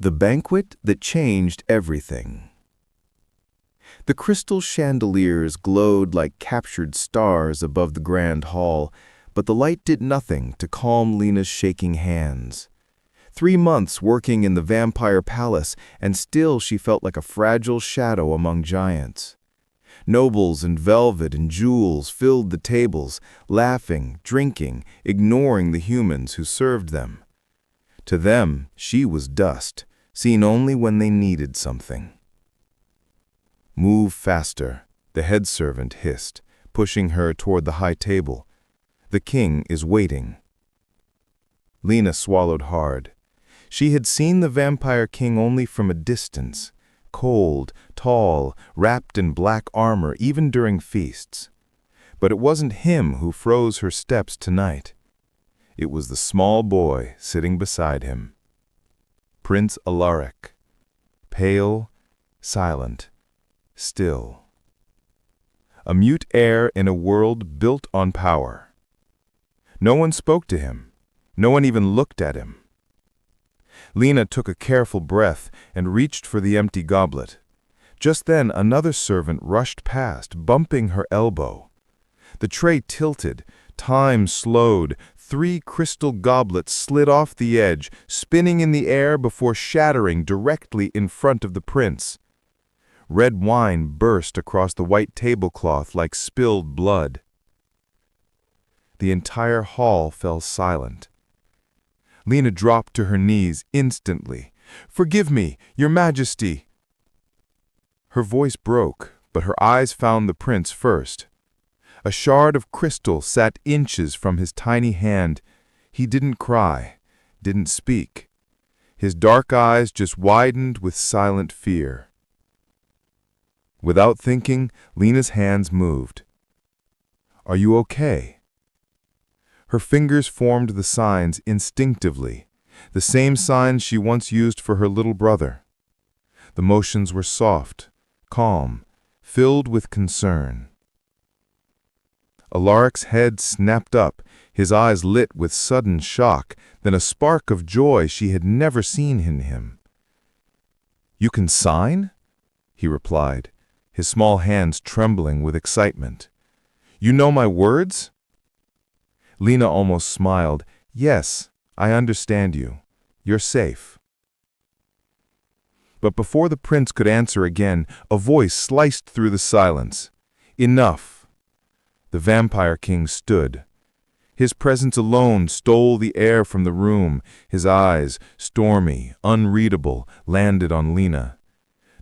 The banquet that changed everything. The crystal chandeliers glowed like captured stars above the grand hall, but the light did nothing to calm Lena's shaking hands. 3 months working in the vampire palace, and still she felt like a fragile shadow among giants. Nobles in velvet and jewels filled the tables, laughing, drinking, ignoring the humans who served them. To them, she was dust, seen only when they needed something. "Move faster," the head servant hissed, pushing her toward the high table. "The king is waiting." Lena swallowed hard. She had seen the vampire king only from a distance, cold, tall, wrapped in black armor even during feasts. But it wasn't him who froze her steps tonight. It was the small boy sitting beside him. Prince Alaric, pale, silent, still. A mute heir in a world built on power. No one spoke to him. No one even looked at him. Lena took a careful breath and reached for the empty goblet. Just then another servant rushed past, bumping her elbow. The tray tilted, time slowed, 3 crystal goblets slid off the edge, spinning in the air before shattering directly in front of the prince. Red wine burst across the white tablecloth like spilled blood. The entire hall fell silent. Lena dropped to her knees instantly. "Forgive me, Your Majesty!" Her voice broke, but her eyes found the prince first. A shard of crystal sat inches from his tiny hand. He didn't cry, didn't speak. His dark eyes just widened with silent fear. Without thinking, Lena's hands moved. "Are you okay?" Her fingers formed the signs instinctively, the same signs she once used for her little brother. The motions were soft, calm, filled with concern. Alaric's head snapped up, his eyes lit with sudden shock, then a spark of joy she had never seen in him. "You can sign?" he replied, his small hands trembling with excitement. "You know my words?" Lena almost smiled. "Yes, I understand you. You're safe." But before the prince could answer again, a voice sliced through the silence. "Enough." The vampire king stood. His presence alone stole the air from the room. His eyes, stormy, unreadable, landed on Lena.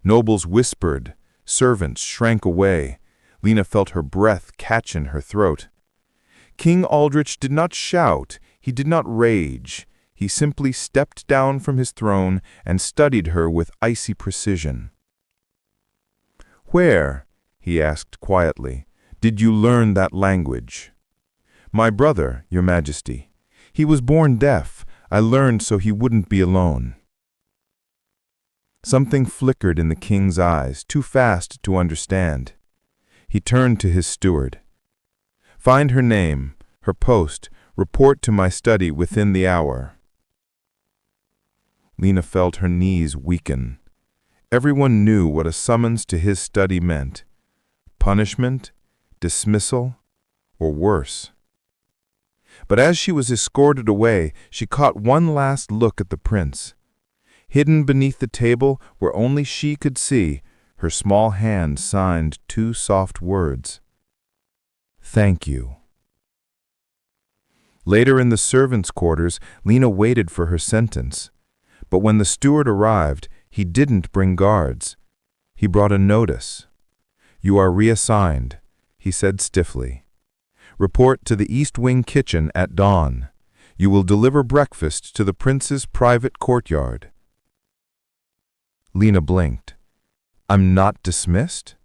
Nobles whispered. Servants shrank away. Lena felt her breath catch in her throat. King Aldrich did not shout, he did not rage. He simply stepped down from his throne and studied her with icy precision. "Where," he asked quietly, "did you learn that language?" "My brother, Your Majesty. He was born deaf. I learned so he wouldn't be alone." Something flickered in the king's eyes, too fast to understand. He turned to his steward. "Find her name, her post, report to my study within the hour." Lena felt her knees weaken. Everyone knew what a summons to his study meant. Punishment, dismissal, or worse. But as she was escorted away, she caught one last look at the prince. Hidden beneath the table, where only she could see, her small hand signed 2 soft words. "Thank you." Later in the servants' quarters, Lena waited for her sentence. But when the steward arrived, he didn't bring guards. He brought a notice. "You are reassigned," he said stiffly. "Report to the East Wing kitchen at dawn. You will deliver breakfast to the prince's private courtyard." Lena blinked. "I'm not dismissed?"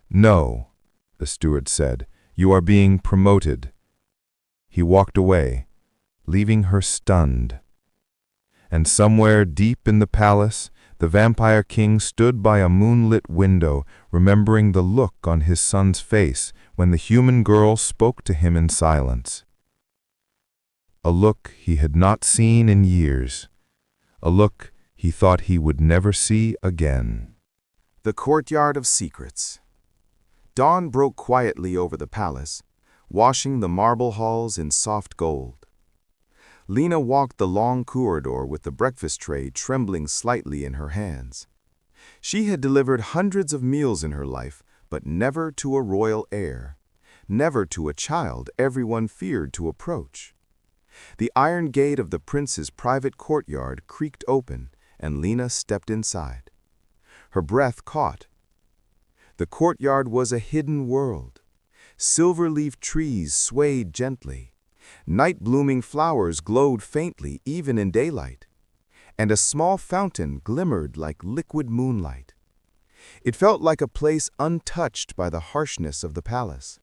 "No," the steward said. "You are being promoted." He walked away, leaving her stunned. And somewhere deep in the palace, the vampire king stood by a moonlit window, remembering the look on his son's face when the human girl spoke to him in silence. A look he had not seen in years, a look he thought he would never see again. The courtyard of secrets. Dawn broke quietly over the palace, washing the marble halls in soft gold. Lena walked the long corridor with the breakfast tray trembling slightly in her hands. She had delivered hundreds of meals in her life, but never to a royal heir, never to a child everyone feared to approach. The iron gate of the prince's private courtyard creaked open, and Lena stepped inside. Her breath caught. The courtyard was a hidden world. Silver-leaf trees swayed gently. Night-blooming flowers glowed faintly even in daylight, and a small fountain glimmered like liquid moonlight. It felt like a place untouched by the harshness of the palace.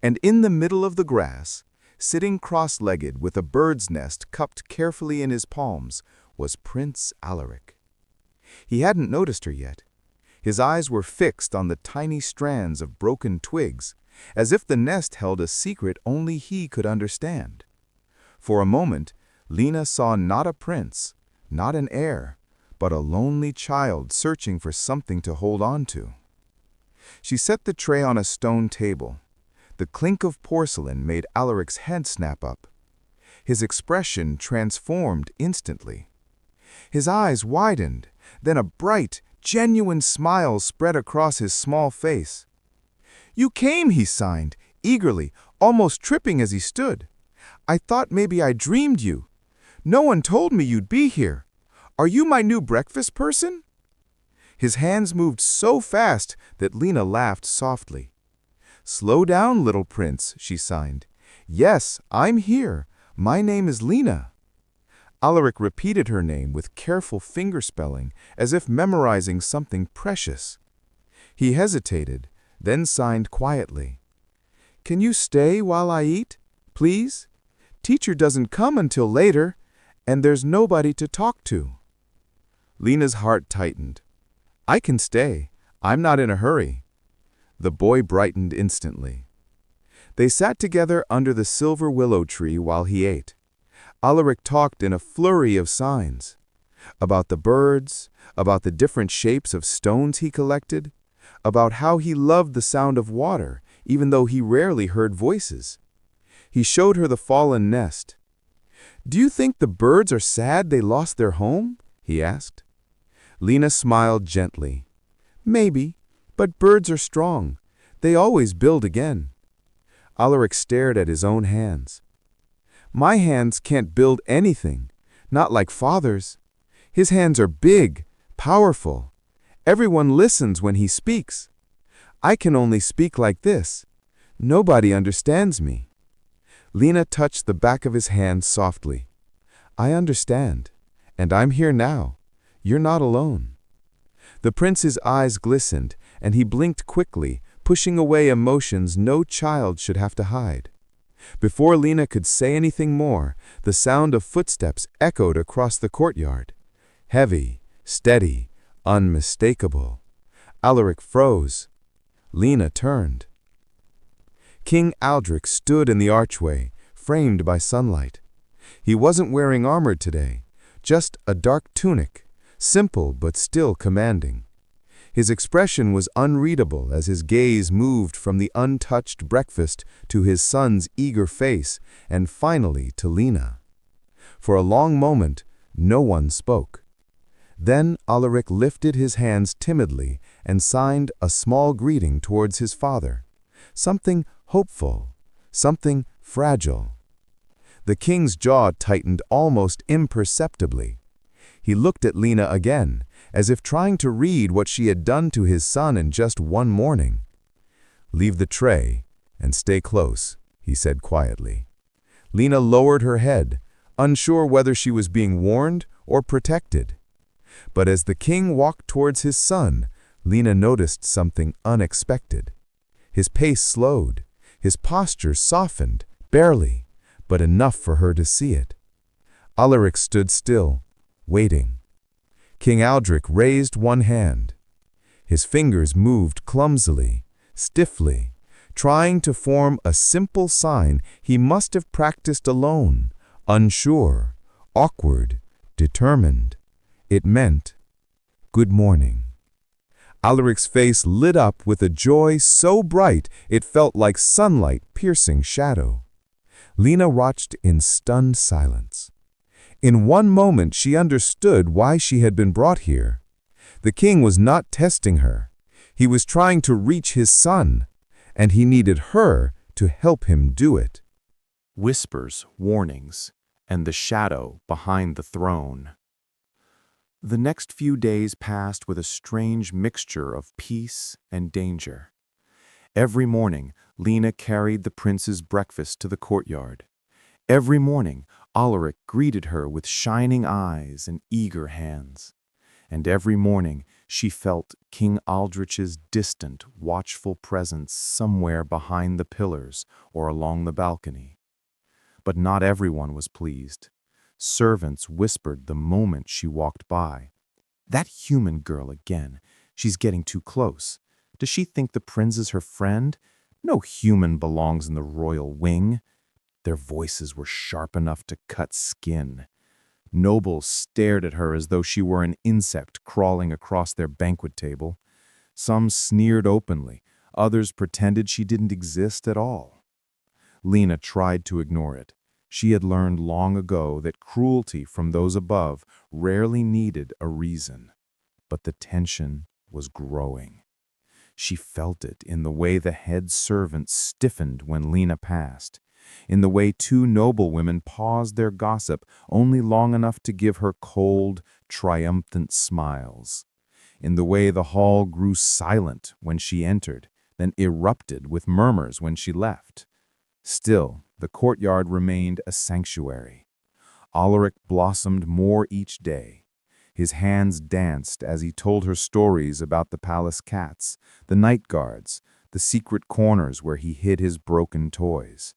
And in the middle of the grass, sitting cross-legged with a bird's nest cupped carefully in his palms, was Prince Alaric. He hadn't noticed her yet. His eyes were fixed on the tiny strands of broken twigs, as if the nest held a secret only he could understand. For a moment, Lena saw not a prince, not an heir, but a lonely child searching for something to hold on to. She set the tray on a stone table. The clink of porcelain made Alaric's head snap up. His expression transformed instantly. His eyes widened, then a bright, genuine smile spread across his small face. "You came," he signed, eagerly, almost tripping as he stood. "I thought maybe I dreamed you. No one told me you'd be here. Are you my new breakfast person?" His hands moved so fast that Lena laughed softly. "Slow down, little prince," she signed. "Yes, I'm here. My name is Lena." Alaric repeated her name with careful fingerspelling, as if memorizing something precious. He hesitated, then signed quietly. "Can you stay while I eat, please? Teacher doesn't come until later, and there's nobody to talk to." Lena's heart tightened. "I can stay. I'm not in a hurry." The boy brightened instantly. They sat together under the silver willow tree while he ate. Alaric talked in a flurry of signs. About the birds, about the different shapes of stones he collected, about how he loved the sound of water, even though he rarely heard voices. He showed her the fallen nest. "Do you think the birds are sad they lost their home?" he asked. Lena smiled gently. "Maybe, but birds are strong. They always build again." Alaric stared at his own hands. "My hands can't build anything, not like Father's. His hands are big, powerful. Everyone listens when he speaks. I can only speak like this. Nobody understands me." Lena touched the back of his hand softly. "I understand, and I'm here now. You're not alone." The prince's eyes glistened, and he blinked quickly, pushing away emotions no child should have to hide. Before Lena could say anything more, the sound of footsteps echoed across the courtyard. Heavy, steady, unmistakable. Alaric froze. Lena turned. King Aldrich stood in the archway, framed by sunlight. He wasn't wearing armor today, just a dark tunic, simple but still commanding. His expression was unreadable as his gaze moved from the untouched breakfast to his son's eager face and finally to Lena. For a long moment, no one spoke. Then Alaric lifted his hands timidly and signed a small greeting towards his father. Something hopeful, something fragile. The king's jaw tightened almost imperceptibly. He looked at Lena again, as if trying to read what she had done to his son in just one morning. "Leave the tray and stay close," he said quietly. Lena lowered her head, unsure whether she was being warned or protected. But as the king walked towards his son, Lena noticed something unexpected. His pace slowed, his posture softened, barely, but enough for her to see it. Alaric stood still, waiting. King Aldrich raised one hand. His fingers moved clumsily, stiffly, trying to form a simple sign he must have practiced alone, unsure, awkward, determined. It meant, "Good morning." Alaric's face lit up with a joy so bright it felt like sunlight piercing shadow. Lena watched in stunned silence. In one moment she understood why she had been brought here. The king was not testing her. He was trying to reach his son, and he needed her to help him do it. Whispers, warnings, and the shadow behind the throne. The next few days passed with a strange mixture of peace and danger. Every morning, Lena carried the prince's breakfast to the courtyard. Every morning, Alaric greeted her with shining eyes and eager hands. And every morning, she felt King Aldrich's distant, watchful presence somewhere behind the pillars or along the balcony. But not everyone was pleased. Servants whispered the moment she walked by. "That human girl again. She's getting too close. Does she think the prince is her friend? No human belongs in the royal wing." Their voices were sharp enough to cut skin. Nobles stared at her as though she were an insect crawling across their banquet table. Some sneered openly, others pretended she didn't exist at all. Lena tried to ignore it. She had learned long ago that cruelty from those above rarely needed a reason. But the tension was growing. She felt it in the way the head servant stiffened when Lena passed, in the way two noblewomen paused their gossip only long enough to give her cold, triumphant smiles, in the way the hall grew silent when she entered, then erupted with murmurs when she left. Still, the courtyard remained a sanctuary. Alaric blossomed more each day. His hands danced as he told her stories about the palace cats, the night guards, the secret corners where he hid his broken toys.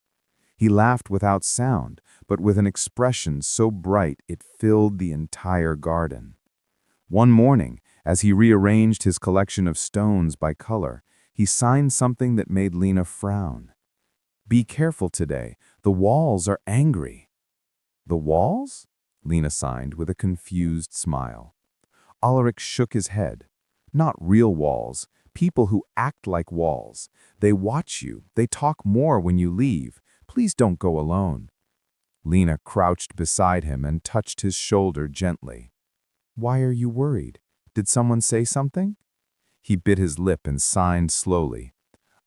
He laughed without sound, but with an expression so bright it filled the entire garden. One morning, as he rearranged his collection of stones by color, he signed something that made Lena frown. "Be careful today. The walls are angry." "The walls?" Lena signed with a confused smile. Alaric shook his head. "Not real walls. People who act like walls. They watch you. They talk more when you leave. Please don't go alone." Lena crouched beside him and touched his shoulder gently. "Why are you worried? Did someone say something?" He bit his lip and signed slowly.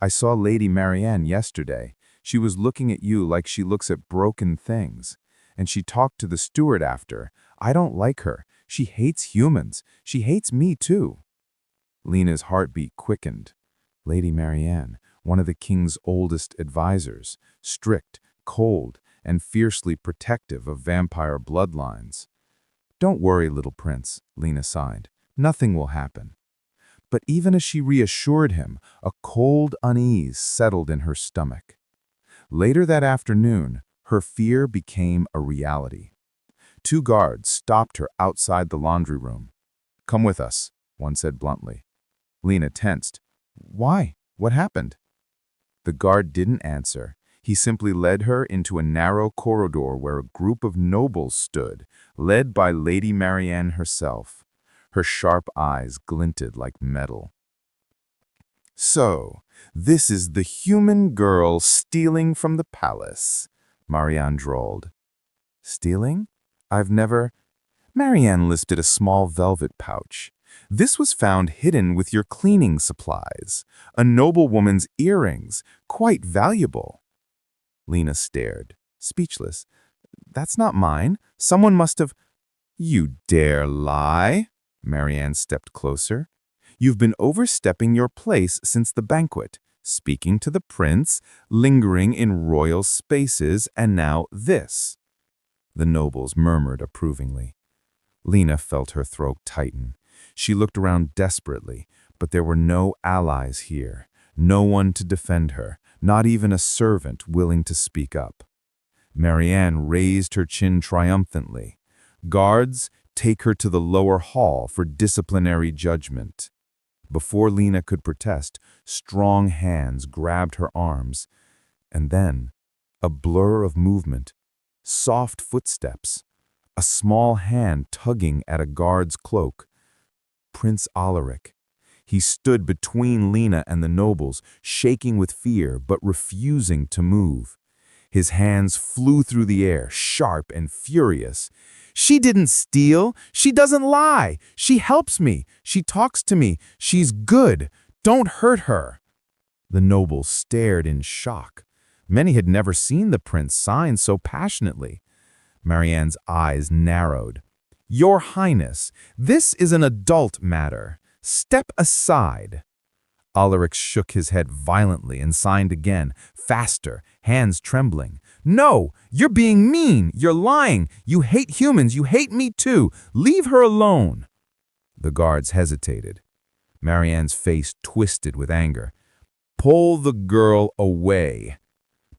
"I saw Lady Marianne yesterday. She was looking at you like she looks at broken things. And she talked to the steward after. I don't like her. She hates humans. She hates me too." Lena's heartbeat quickened. Lady Marianne, one of the king's oldest advisors, strict, cold, and fiercely protective of vampire bloodlines. "Don't worry, little prince," Lena sighed. "Nothing will happen." But even as she reassured him, a cold unease settled in her stomach. Later that afternoon, her fear became a reality. Two guards stopped her outside the laundry room. "Come with us," one said bluntly. Lena tensed. "Why? What happened?" The guard didn't answer. He simply led her into a narrow corridor where a group of nobles stood, led by Lady Marianne herself. Her sharp eyes glinted like metal. "So, this is the human girl stealing from the palace," Marianne drawled. "Stealing? I've never—" Marianne lifted a small velvet pouch. "This was found hidden with your cleaning supplies. A noblewoman's earrings, quite valuable." Lena stared, speechless. "That's not mine. Someone must have—" "You dare lie?" Marianne stepped closer. "You've been overstepping your place since the banquet, speaking to the prince, lingering in royal spaces, and now this." The nobles murmured approvingly. Lena felt her throat tighten. She looked around desperately, but there were no allies here, no one to defend her, not even a servant willing to speak up. Marianne raised her chin triumphantly. "Guards, take her to the lower hall for disciplinary judgment." Before Lena could protest, strong hands grabbed her arms. And then, a blur of movement, soft footsteps. a small hand tugging at a guard's cloak. Prince Alaric. He stood between Lena and the nobles, shaking with fear but refusing to move. His hands flew through the air, sharp and furious. "She didn't steal. She doesn't lie. She helps me. She talks to me. She's good. Don't hurt her." The nobles stared in shock. Many had never seen the prince sign so passionately. Marianne's eyes narrowed. "Your Highness, this is an adult matter. Step aside." Alaric shook his head violently and signed again, faster, hands trembling. "No, you're being mean. You're lying. You hate humans. You hate me too. Leave her alone." The guards hesitated. Marianne's face twisted with anger. "Pull the girl away."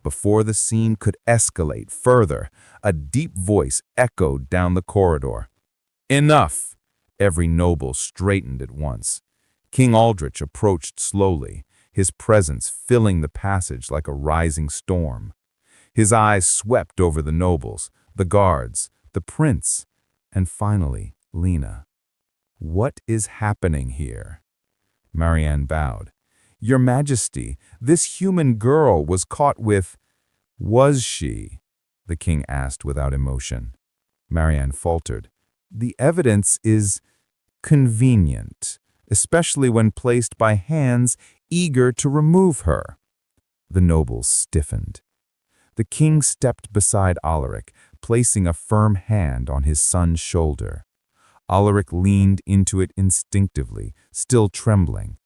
Before the scene could escalate further, a deep voice echoed down the corridor. "Enough!" Every noble straightened at once. King Aldrich approached slowly, his presence filling the passage like a rising storm. His eyes swept over the nobles, the guards, the prince, and finally, Lena. "What is happening here?" Marianne bowed. "Your Majesty, this human girl was caught with—" "Was she?" the king asked without emotion. Marianne faltered. "The evidence is convenient, especially when placed by hands eager to remove her." The nobles stiffened. The king stepped beside Alaric, placing a firm hand on his son's shoulder. Alaric leaned into it instinctively, still trembling.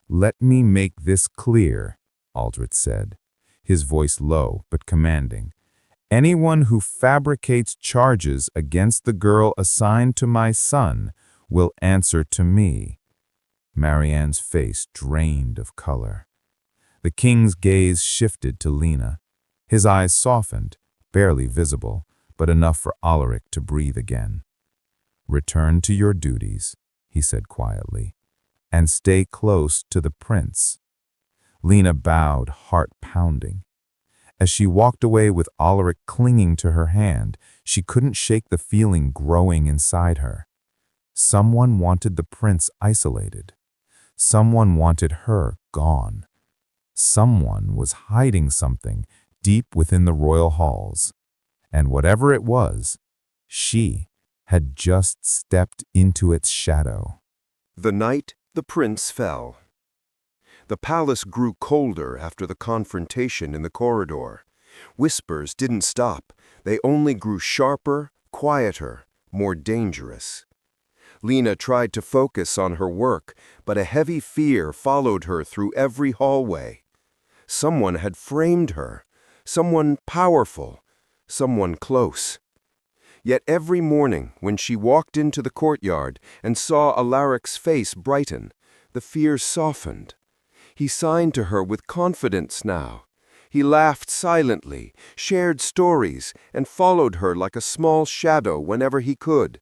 "Let me make this clear," Aldrich said, his voice low but commanding. "Anyone who fabricates charges against the girl assigned to my son will answer to me." Marianne's face drained of color. The king's gaze shifted to Lena. His eyes softened, barely visible, but enough for Alaric to breathe again. "Return to your duties," he said quietly, "and stay close to the prince." Lena bowed, heart pounding. As she walked away with Alaric clinging to her hand, she couldn't shake the feeling growing inside her. Someone wanted the prince isolated. Someone wanted her gone. Someone was hiding something deep within the royal halls. And whatever it was, she had just stepped into its shadow. The night the prince fell. The palace grew colder after the confrontation in the corridor. Whispers didn't stop. They only grew sharper, quieter, more dangerous. Lena tried to focus on her work, but a heavy fear followed her through every hallway. Someone had framed her. Someone powerful. Someone close. Yet every morning, when she walked into the courtyard and saw Alaric's face brighten, the fear softened. He signed to her with confidence now. He laughed silently, shared stories, and followed her like a small shadow whenever he could.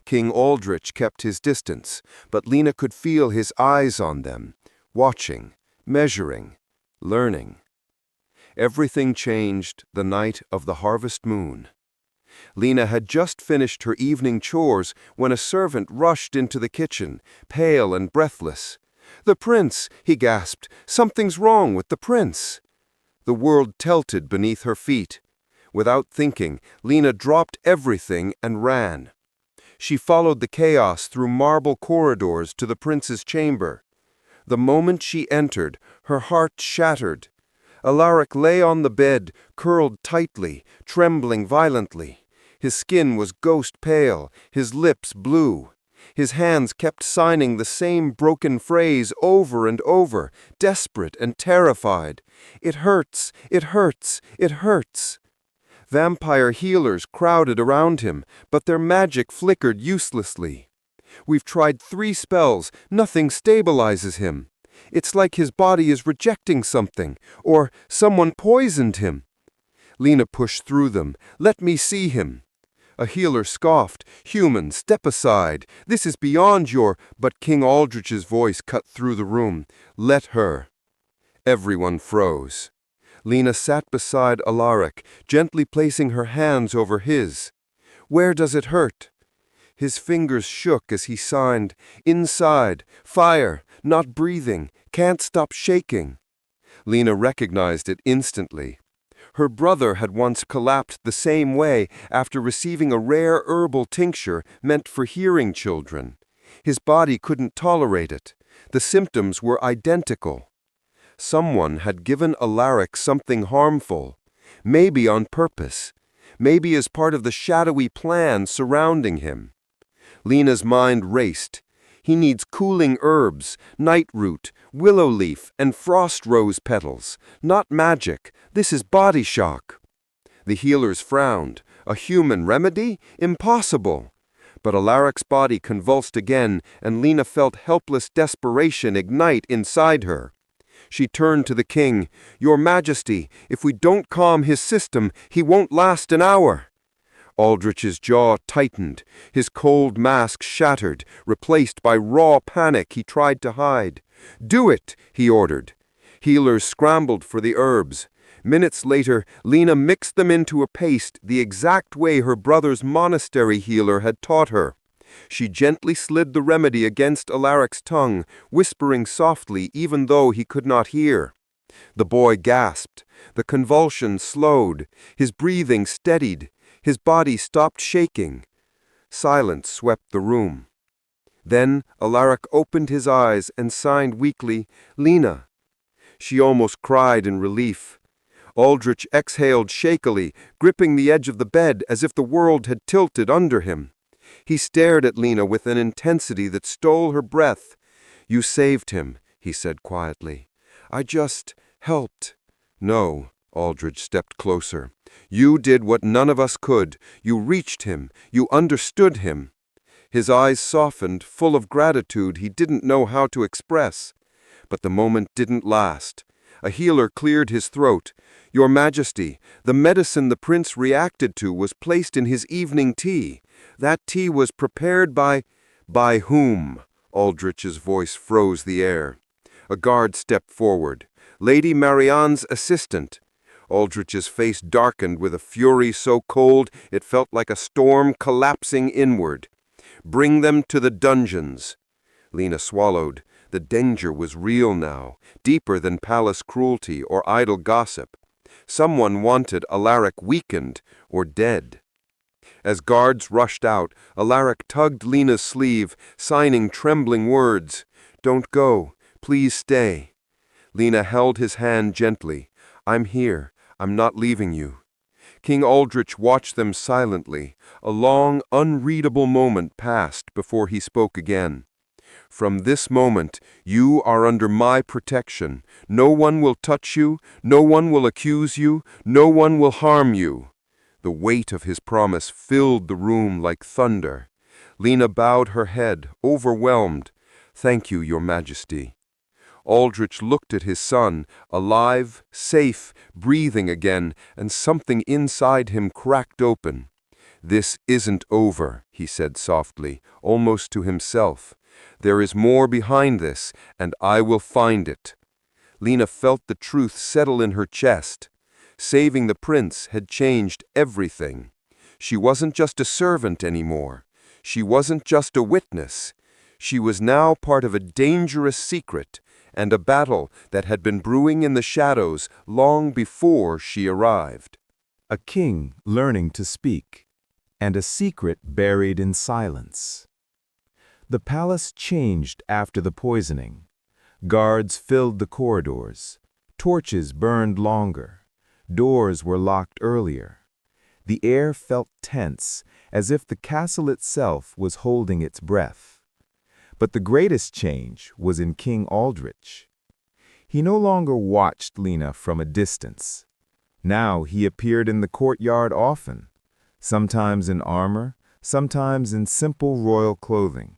King Aldrich kept his distance, but Lena could feel his eyes on them, watching, measuring, learning. Everything changed the night of the harvest moon. Lena had just finished her evening chores when a servant rushed into the kitchen, pale and breathless. "The prince!" he gasped. "Something's wrong with the prince!" The world tilted beneath her feet. Without thinking, Lena dropped everything and ran. She followed the chaos through marble corridors to the prince's chamber. The moment she entered, her heart shattered. Alaric lay on the bed, curled tightly, trembling violently. His skin was ghost pale, his lips blue. His hands kept signing the same broken phrase over and over, desperate and terrified. "It hurts, it hurts, it hurts." Vampire healers crowded around him, but their magic flickered uselessly. "We've tried 3 spells, nothing stabilizes him. It's like his body is rejecting something, or someone poisoned him." Lena pushed through them. "Let me see him." A healer scoffed. "Human, step aside. This is beyond your—" But King Aldrich's voice cut through the room. "Let her." Everyone froze. Lena sat beside Alaric, gently placing her hands over his. Where does it hurt?" His fingers shook as he signed, "Inside, fire, not breathing, can't stop shaking." Lena recognized it instantly. Her brother had once collapsed the same way after receiving a rare herbal tincture meant for hearing children. His body couldn't tolerate it. The symptoms were identical. Someone had given Alaric something harmful, maybe on purpose, maybe as part of the shadowy plan surrounding him. Lena's mind raced. He needs cooling herbs, nightroot, willow leaf, and frost rose petals. Not magic. This is body shock. The healers frowned. A human remedy? Impossible. But Alaric's body convulsed again, and Lena felt helpless desperation ignite inside her. She turned to the king. "Your Majesty, if we don't calm his system, he won't last an hour." Aldrich's jaw tightened, his cold mask shattered, replaced by raw panic he tried to hide. "Do it," he ordered. Healers scrambled for the herbs. Minutes later, Lena mixed them into a paste the exact way her brother's monastery healer had taught her. She gently slid the remedy against Alaric's tongue, whispering softly even though he could not hear. The boy gasped. The convulsions slowed. His breathing steadied. His body stopped shaking. Silence swept the room. Then Alaric opened his eyes and signed weakly, "Lena." She almost cried in relief. Aldrich exhaled shakily, gripping the edge of the bed as if the world had tilted under him. He stared at Lena with an intensity that stole her breath. "You saved him," he said quietly. "I just helped." "No." Aldrich stepped closer. "You did what none of us could. You reached him. You understood him." His eyes softened, full of gratitude he didn't know how to express. But the moment didn't last. A healer cleared his throat. "Your Majesty, the medicine the prince reacted to was placed in his evening tea. That tea was prepared by—" "By whom?" Aldrich's voice froze the air. A guard stepped forward. "Lady Marianne's assistant." Aldrich's face darkened with a fury so cold it felt like a storm collapsing inward. "Bring them to the dungeons." Lena swallowed. The danger was real now, deeper than palace cruelty or idle gossip. Someone wanted Alaric weakened or dead. As guards rushed out, Alaric tugged Lena's sleeve, signing trembling words. "Don't go. Please stay." Lena held his hand gently. "I'm here. I'm not leaving you." King Aldrich watched them silently. A long, unreadable moment passed before he spoke again. "From this moment, you are under my protection. No one will touch you, no one will accuse you, no one will harm you." The weight of his promise filled the room like thunder. Lena bowed her head, overwhelmed. "Thank you, Your Majesty." Aldrich looked at his son, alive, safe, breathing again, and something inside him cracked open. "This isn't over," he said softly, almost to himself. "There is more behind this, and I will find it." Lena felt the truth settle in her chest. Saving the prince had changed everything. She wasn't just a servant anymore. She wasn't just a witness. She was now part of a dangerous secret, and a battle that had been brewing in the shadows long before she arrived. A king learning to speak, and a secret buried in silence. The palace changed after the poisoning. Guards filled the corridors. Torches burned longer. Doors were locked earlier. The air felt tense, as if the castle itself was holding its breath. But the greatest change was in King Aldrich. He no longer watched Lena from a distance. Now he appeared in the courtyard often, sometimes in armor, sometimes in simple royal clothing,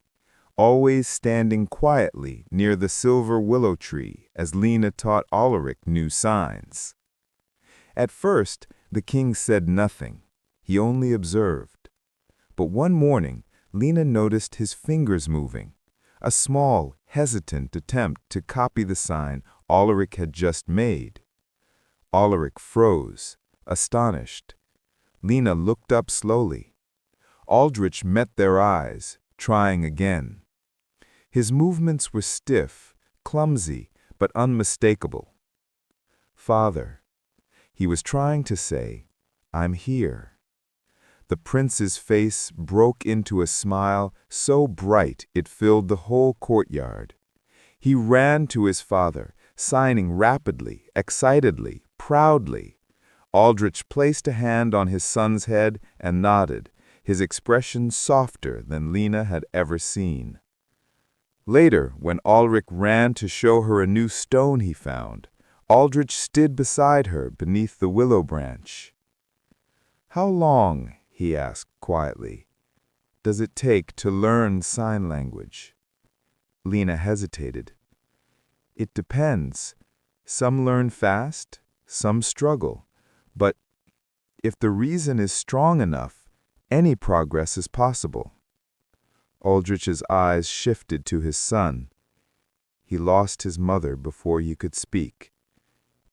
always standing quietly near the silver willow tree as Lena taught Alaric new signs. At first, the king said nothing. He only observed. But one morning, Lena noticed his fingers moving, a small, hesitant attempt to copy the sign Alaric had just made. Alaric froze, astonished. Lena looked up slowly. Aldrich met their eyes, trying again. His movements were stiff, clumsy, but unmistakable. "Father," he was trying to say, "I'm here." The prince's face broke into a smile so bright it filled the whole courtyard. He ran to his father, signing rapidly, excitedly, proudly. Aldrich placed a hand on his son's head and nodded, his expression softer than Lena had ever seen. Later, when Ulrich ran to show her a new stone he found, Aldrich stood beside her beneath the willow branch. "How long," he asked quietly, "does it take to learn sign language?" Lena hesitated. "It depends. Some learn fast, some struggle. But if the reason is strong enough, any progress is possible." Aldrich's eyes shifted to his son. He lost his mother before he could speak.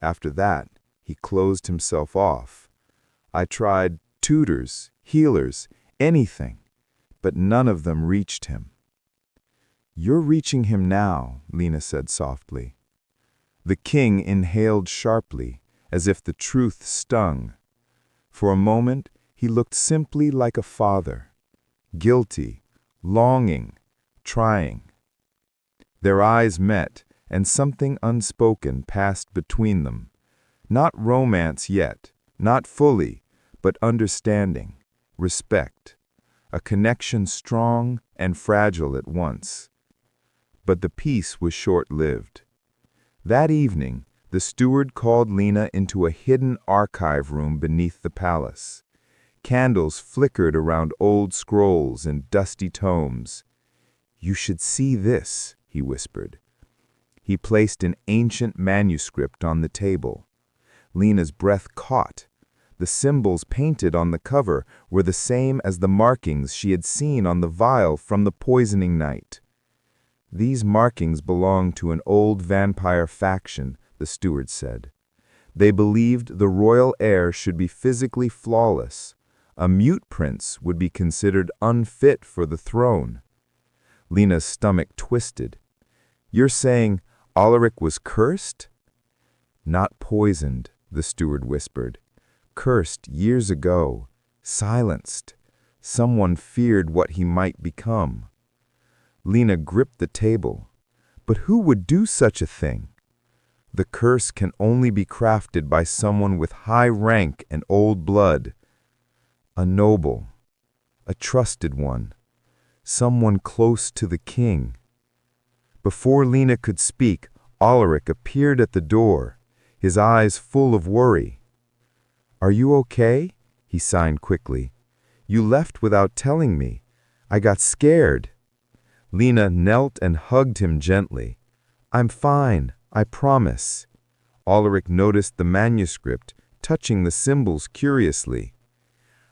After that, he closed himself off. I tried tutors, healers, anything, but none of them reached him. "You're reaching him now," Lena said softly. The king inhaled sharply, as if the truth stung. For a moment, he looked simply like a father, guilty, longing, trying. Their eyes met, and something unspoken passed between them. Not romance yet, not fully, but understanding, respect, a connection strong and fragile at once. But the peace was short-lived. That evening, the steward called Lena into a hidden archive room beneath the palace. Candles flickered around old scrolls and dusty tomes. "You should see this," he whispered. He placed an ancient manuscript on the table. Lena's breath caught. The symbols painted on the cover were the same as the markings she had seen on the vial from the poisoning night. "These markings belong to an old vampire faction," the steward said. "They believed the royal heir should be physically flawless. A mute prince would be considered unfit for the throne." Lena's stomach twisted. "You're saying Ulrich was cursed?" "Not poisoned," the steward whispered. "Cursed years ago, silenced. Someone feared what he might become." Lena gripped the table. "But who would do such a thing?" "The curse can only be crafted by someone with high rank and old blood. A noble, a trusted one, someone close to the king." Before Lena could speak, Ulrich appeared at the door, his eyes full of worry. "Are you okay?" he signed quickly. "You left without telling me. I got scared." Lena knelt and hugged him gently. "I'm fine, I promise." Ulrich noticed the manuscript, touching the symbols curiously.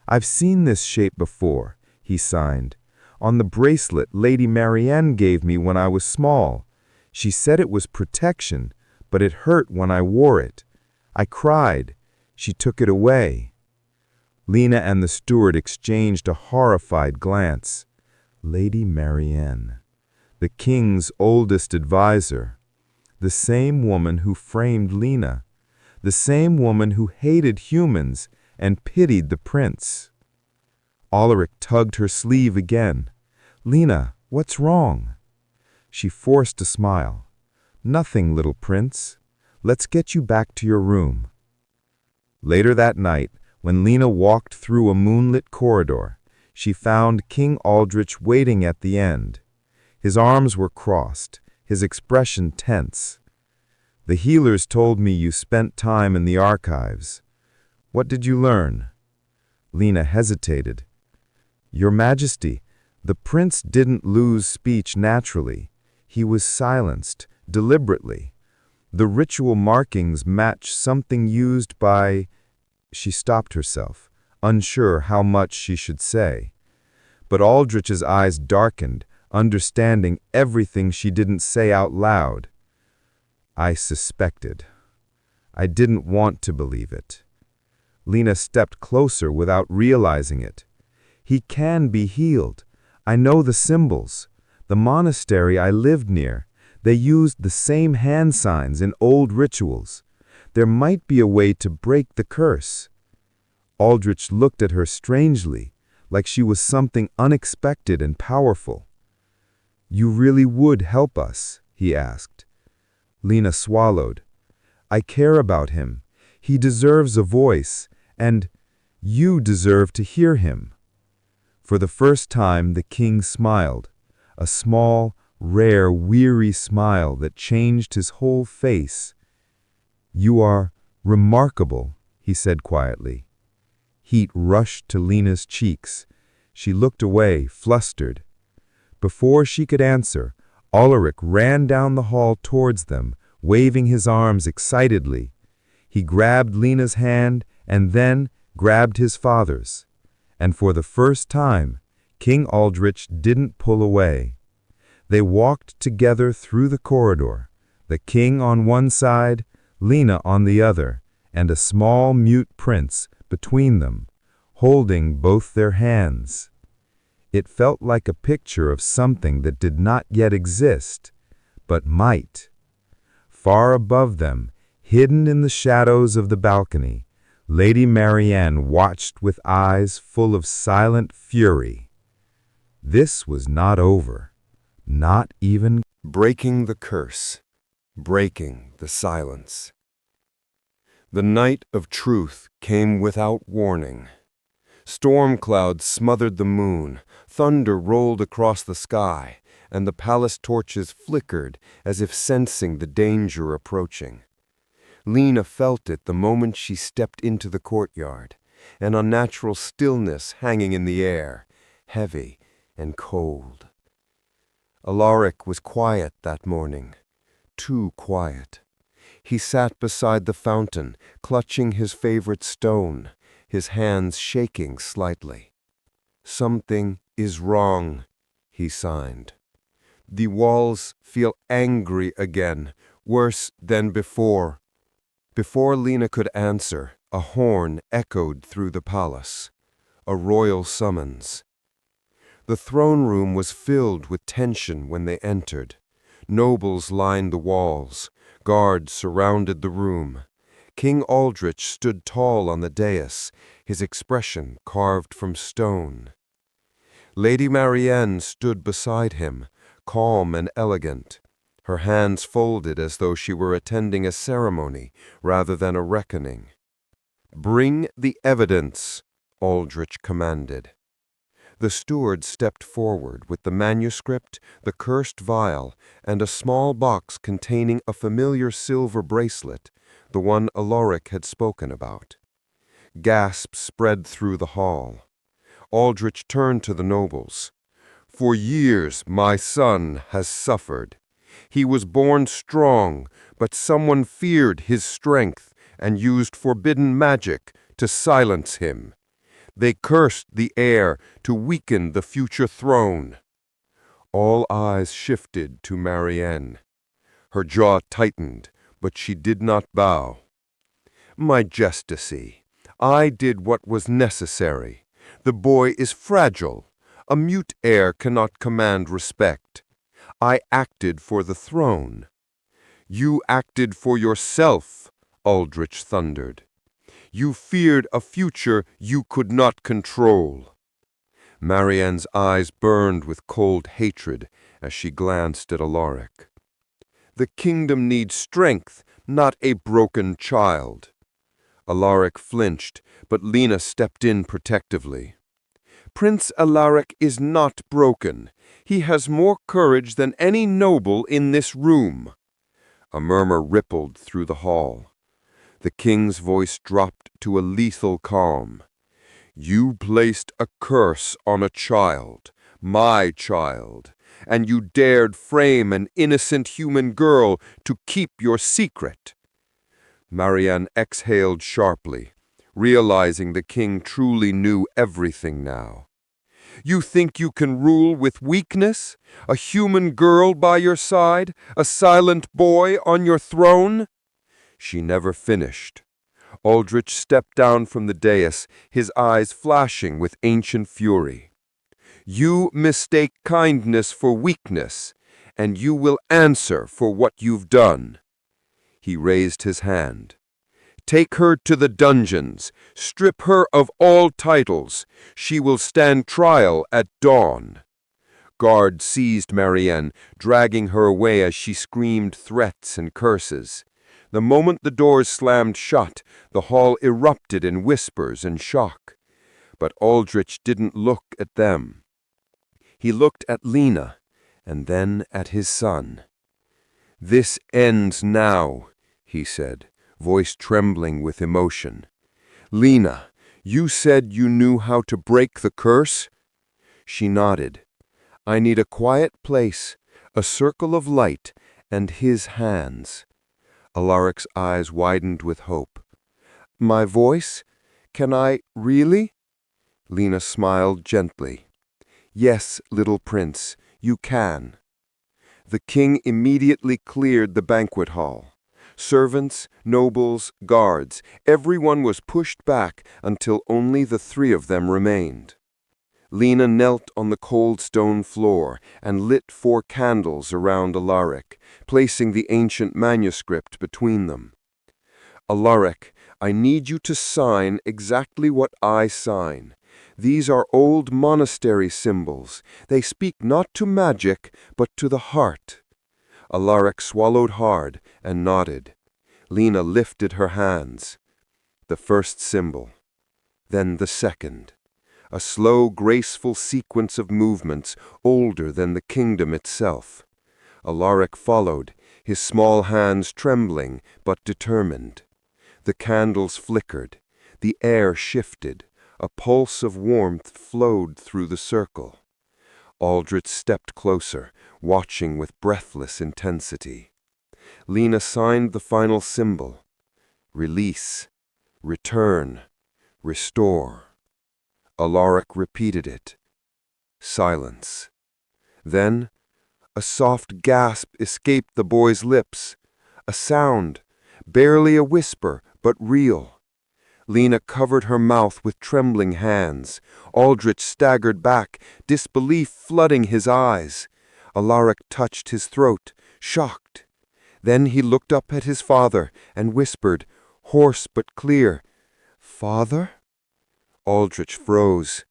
"I've seen this shape before," he signed. "On the bracelet Lady Marianne gave me when I was small. She said it was protection, but it hurt when I wore it. I cried. She took it away." Lena and the steward exchanged a horrified glance. Lady Marianne, the king's oldest advisor, the same woman who framed Lena, the same woman who hated humans and pitied the prince. Ulrich tugged her sleeve again. "Lena, what's wrong?" She forced a smile. "Nothing, little prince. Let's get you back to your room." Later that night, when Lena walked through a moonlit corridor, she found King Aldrich waiting at the end. His arms were crossed, his expression tense. "The healers told me you spent time in the archives. What did you learn?" Lena hesitated. "Your Majesty, the prince didn't lose speech naturally. He was silenced, deliberately. The ritual markings match something used by—" She stopped herself, unsure how much she should say. But Aldrich's eyes darkened, understanding everything she didn't say out loud. "I suspected. I didn't want to believe it." Lena stepped closer without realizing it. He can be healed. I know the symbols. The monastery I lived near, they used the same hand signs in old rituals. There might be a way to break the curse." Aldrich looked at her strangely, like she was something unexpected and powerful. "You really would help us?" he asked. Lena swallowed. "I care about him. He deserves a voice, and you deserve to hear him." For the first time, the king smiled, a small, rare, weary smile that changed his whole face. "You are remarkable," he said quietly. Heat rushed to Lena's cheeks. She looked away, flustered. Before she could answer, Ulrich ran down the hall towards them, waving his arms excitedly. He grabbed Lena's hand and then grabbed his father's. And for the first time, King Aldrich didn't pull away. They walked together through the corridor, the king on one side, Lena on the other, and a small mute prince between them, holding both their hands. It felt like a picture of something that did not yet exist, but might. Far above them, hidden in the shadows of the balcony, Lady Marianne watched with eyes full of silent fury. This was not over, not even Breaking the curse, breaking the silence. The night of truth came without warning. Storm clouds smothered the moon, thunder rolled across the sky, and the palace torches flickered as if sensing the danger approaching. Lena felt it the moment she stepped into the courtyard, an unnatural stillness hanging in the air, heavy and cold. Alaric was quiet that morning, too quiet. He sat beside the fountain, clutching his favorite stone, his hands shaking slightly. "Something is wrong," he signed. "The walls feel angry again, worse than before." Before Lena could answer, a horn echoed through the palace, a royal summons. The throne room was filled with tension when they entered. Nobles lined the walls, guards surrounded the room. King Aldrich stood tall on the dais, his expression carved from stone. Lady Marianne stood beside him, calm and elegant, her hands folded as though she were attending a ceremony rather than a reckoning. "Bring the evidence," Aldrich commanded. The steward stepped forward with the manuscript, the cursed vial, and a small box containing a familiar silver bracelet, the one Alaric had spoken about. Gasps spread through the hall. Aldrich turned to the nobles. "For years my son has suffered. He was born strong, but someone feared his strength and used forbidden magic to silence him. They cursed the heir to weaken the future throne." All eyes shifted to Marianne. Her jaw tightened, but she did not bow. "Majesty, I did what was necessary. The boy is fragile. A mute heir cannot command respect. I acted for the throne." "You acted for yourself," Aldrich thundered. "You feared a future you could not control." Marianne's eyes burned with cold hatred as she glanced at Alaric. "The kingdom needs strength, not a broken child." Alaric flinched, but Lena stepped in protectively. "Prince Alaric is not broken. He has more courage than any noble in this room." A murmur rippled through the hall. The king's voice dropped to a lethal calm. "You placed a curse on a child, my child, and you dared frame an innocent human girl to keep your secret." Marianne exhaled sharply, realizing the king truly knew everything now. "You think you can rule with weakness? A human girl by your side? A silent boy on your throne?" She never finished. Aldrich stepped down from the dais, his eyes flashing with ancient fury. "You mistake kindness for weakness, and you will answer for what you've done." He raised his hand. "Take her to the dungeons. Strip her of all titles. She will stand trial at dawn." Guards seized Marianne, dragging her away as she screamed threats and curses. The moment the doors slammed shut, the hall erupted in whispers and shock. But Aldrich didn't look at them. He looked at Lena, and then at his son. "This ends now," he said, voice trembling with emotion. "Lena, you said you knew how to break the curse?" She nodded. "I need a quiet place, a circle of light, and his hands." Alaric's eyes widened with hope. "My voice? Can I really?" Lena smiled gently. "Yes, little prince, you can." The king immediately cleared the banquet hall. Servants, nobles, guards, everyone was pushed back until only the three of them remained. Lena knelt on the cold stone floor and lit 4 candles around Alaric, placing the ancient manuscript between them. "Alaric, I need you to sign exactly what I sign. These are old monastery symbols. They speak not to magic, but to the heart." Alaric swallowed hard and nodded. Lena lifted her hands. The first symbol, then the second. A slow, graceful sequence of movements older than the kingdom itself. Alaric followed, his small hands trembling but determined. The candles flickered. The air shifted. A pulse of warmth flowed through the circle. Aldrich stepped closer, watching with breathless intensity. Lena signed the final symbol. Release, return, restore. Alaric repeated it. Silence. Then, a soft gasp escaped the boy's lips. A sound, barely a whisper, but real. Lena covered her mouth with trembling hands. Aldrich staggered back, disbelief flooding his eyes. Alaric touched his throat, shocked. Then he looked up at his father and whispered, hoarse but clear, "Father?" Aldrich froze.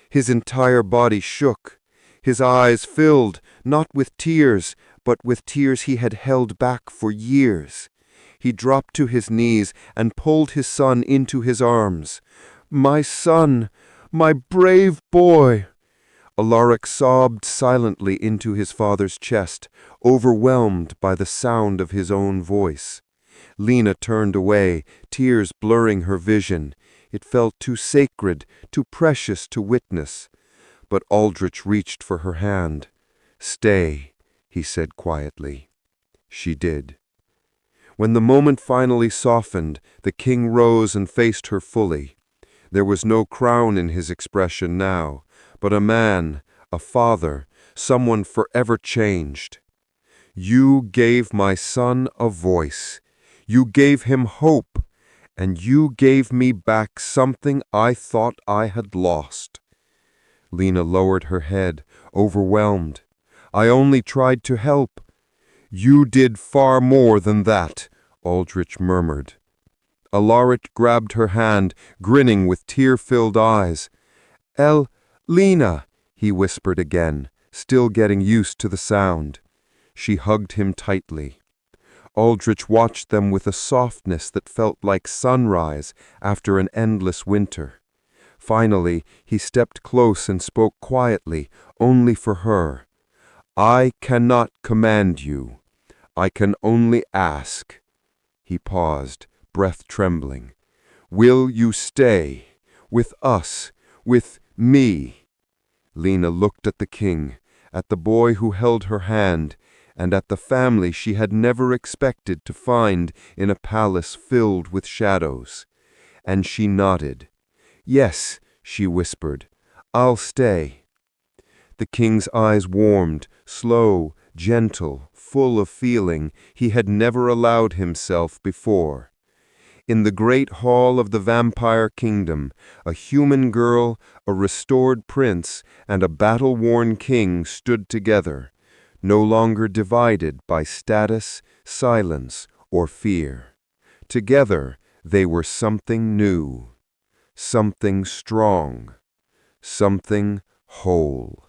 His entire body shook. His eyes filled, not with tears, but with tears he had held back for years. He dropped to his knees and pulled his son into his arms. "My son, my brave boy!" Alaric sobbed silently into his father's chest, overwhelmed by the sound of his own voice. Lena turned away, tears blurring her vision. It felt too sacred, too precious to witness. But Aldrich reached for her hand. "Stay," he said quietly. She did. When the moment finally softened, the king rose and faced her fully. There was no crown in his expression now, but a man, a father, someone forever changed. "You gave my son a voice. You gave him hope, and you gave me back something I thought I had lost." Lena lowered her head, overwhelmed. "I only tried to help." "You did far more than that," Aldrich murmured. Alaric grabbed her hand, grinning with tear-filled eyes. "Lena," he whispered again, still getting used to the sound. She hugged him tightly. Aldrich watched them with a softness that felt like sunrise after an endless winter. Finally, he stepped close and spoke quietly, only for her. "I cannot command you. I can only ask." He paused, breath trembling. "Will you stay? With us? With me?" Lena looked at the king, at the boy who held her hand, and at the family she had never expected to find in a palace filled with shadows. And she nodded. "Yes," she whispered, "I'll stay." The king's eyes warmed, slow, gentle, full of feeling he had never allowed himself before. In the great hall of the vampire kingdom, a human girl, a restored prince, and a battle-worn king stood together, no longer divided by status, silence, or fear. Together, they were something new, something strong, something whole.